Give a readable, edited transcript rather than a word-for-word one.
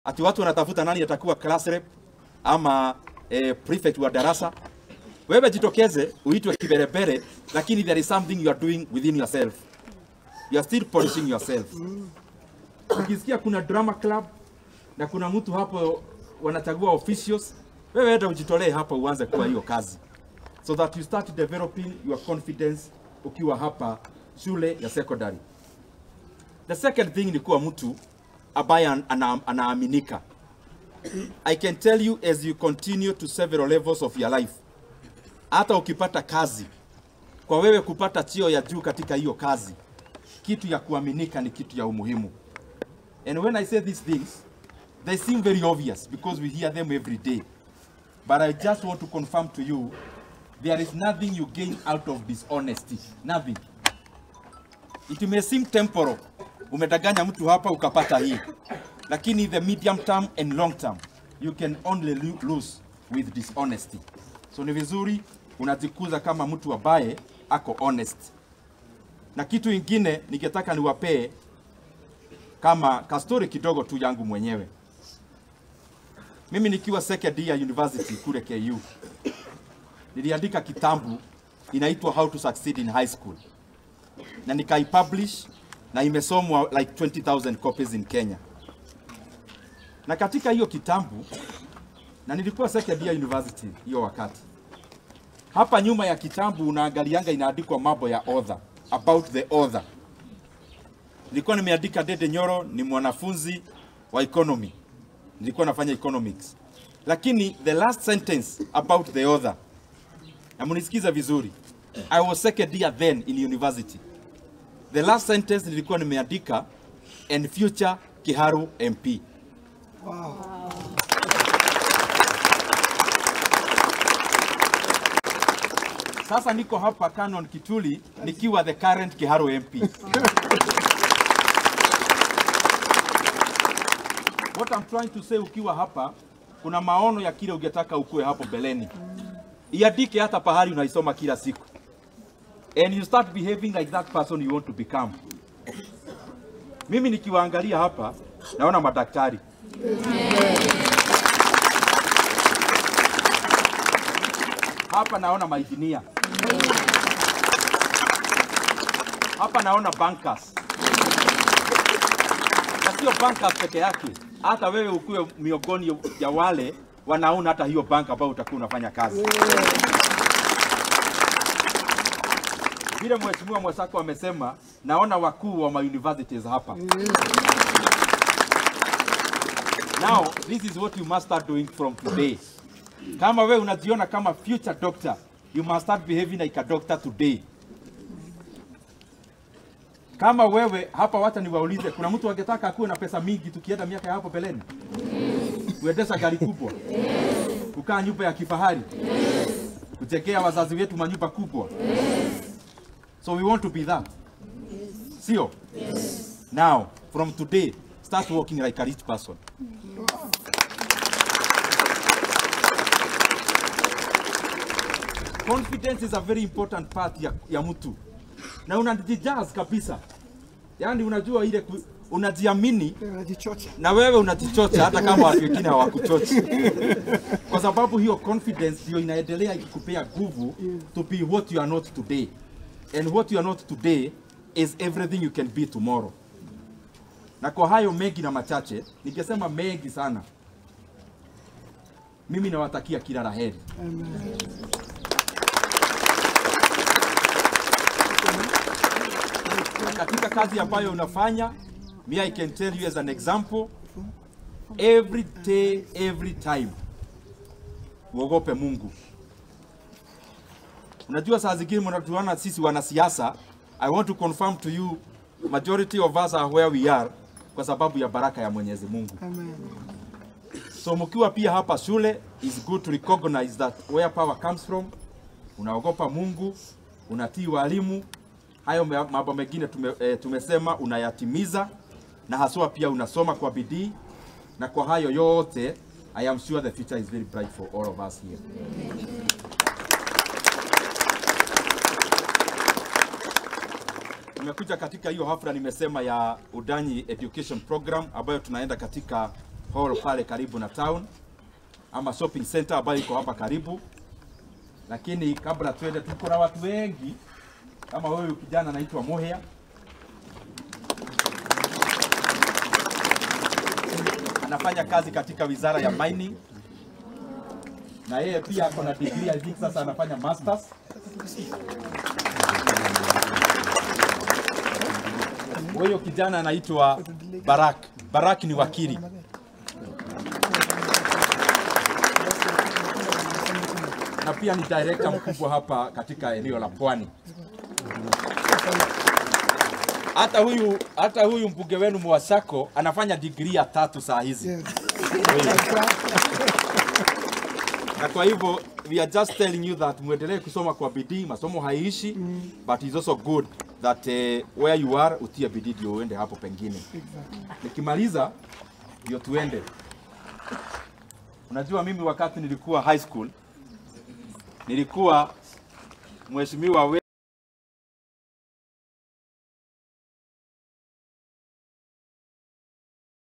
ati watu wanatafuta nani atakuwa class rep ama prefect wa darasa. Wewe jitokeze uitwe kiberebere, lakini there is something you are doing within yourself. You are still polishing yourself. Ukisikia kuna drama club na kuna mtu hapo wanachagua officials, wewe hata ujitolee hapa uanze kwa hiyo kazi, so that you start developing your confidence ukiwa hapa shule ya secondary. The second thing ni kuwa mtu ambaye anaaminika. I can tell you, as you continue to several levels of your life, hata ukipata kazi, kwa wewe kupata cheo ya juu katika hiyo kazi, kitu ya kuaminika ni kitu ya umuhimu. And when I say these things, they seem very obvious because we hear them every day. But I just want to confirm to you, there is nothing you gain out of dishonesty. Nothing. It may seem temporal. Umedanganya mtu hapa ukapata hii. Lakini the medium term and long term, you can only lose with dishonesty. So ni vizuri unajikuza kama mtu ambaye ako honest. Na kitu ingine ningetaka niwapee kama kastori kidogo tu yangu mwenyewe. Mimi nikiwa second year university kule KU, niliandika kitabu inaitwa How to Succeed in High School, na nikaipublish na imesomwa like 20,000 copies in Kenya. Na katika hiyo kitabu, na nilikuwa second year university hiyo wakati, hapa nyuma ya kitabu unaangalianga inaandikwa mambo ya author, about the author. Nilikuwa nimeandika Dede Nyoro ni mwanafunzi wa economy, nilikuwa nafanya economics, lakini the last sentence about the author, na munisikiza vizuri, I was second year then in university. The last sentence nilikuwa nimeandika, and future Kiharu MP. Wow. Sasa niko hapa Canon Kituli nikiwa the current Kiharu MP. What I'm trying to say, ukiwa hapa kuna maono ya kile ungetaka ukue hapo beleni. Iandike hata pahali unaisoma kila siku. And you start behaving like that person you want to become. Mimi nikiwaangalia hapa naona madaktari. Hapa naona mainjinia. Hapa naona bankers. Na sio bankers peke yake, hata wewe ukue miongoni ya wale wanaona hata hiyo bank ambao utakuwa unafanya kazi. Vile mheshimiwa Mwasako amesema, naona wakuu wa universities hapa. Now, this is what you must start doing from today. Kama wewe unajiona kama future doctor, you must start behaving like a doctor today. Kama wewe hapa, wacha niwaulize, kuna mtu angetaka akuwe na pesa mingi tukienda miaka ya hapo beleni? Kuendesha gari kubwa? Kukaa nyumba ya kifahari? Kutekea wazazi wetu manyumba kubwa? So we want to be that. Sio? Now, from today, start walking like a rich person. Confidence is a very important part ya mtu. Na unajijaz kabisa. Yaani unajua ile unajiamini na wewe unajichocha hata kama watu wengine hawakuchochi. Kwa sababu hiyo confidence hiyo inaendelea ikikupea nguvu to be what you are not today. And what you are not today is everything you can be tomorrow. Na kwa hayo mengi na machache, ningesema mengi sana, mimi nawatakia kila la heri. Katika kazi ambayo unafanya, me I can tell you as an example, every day, every time, uogope Mungu. Unajua saa zingine mnatuona sisi wanasiasa, I want to confirm to you, majority of us are where we are kwa sababu ya baraka ya Mwenyezi Mungu. Amen. So mkiwa pia hapa shule, is good to recognize that where power comes from. Unaogopa Mungu, unatii walimu, hayo mambo mengine tumesema unayatimiza, na haswa pia unasoma kwa bidii, na kwa hayo yote I am sure the future is very bright for all of us here. Nimekuja katika hiyo hafla nimesema ya Udanyi Education Program ambayo tunaenda katika hall pale karibu na town, ama shopping center ambayo iko hapa karibu. Lakini kabla tuende, tuko na watu wengi kama huyu kijana anaitwa Mohea. Anafanya kazi katika wizara ya mining, na yeye pia ako na degree, I think sasa anafanya masters. Huyo kijana anaitwa Barak. Barak ni wakili. Na pia ni director mkubwa hapa katika eneo la Pwani. Hata huyu mbunge wenu Mwasako anafanya degree ya 3 saa hizi. Na kwa hivyo we are just telling you that muendelee kusoma kwa bidii, masomo haiishi, but it's also good that where you are utie bidii ndio uende hapo pengine. Nikimaliza ndio tuende. Unajua mimi wakati nilikuwa high school nilikuwa mheshimiwa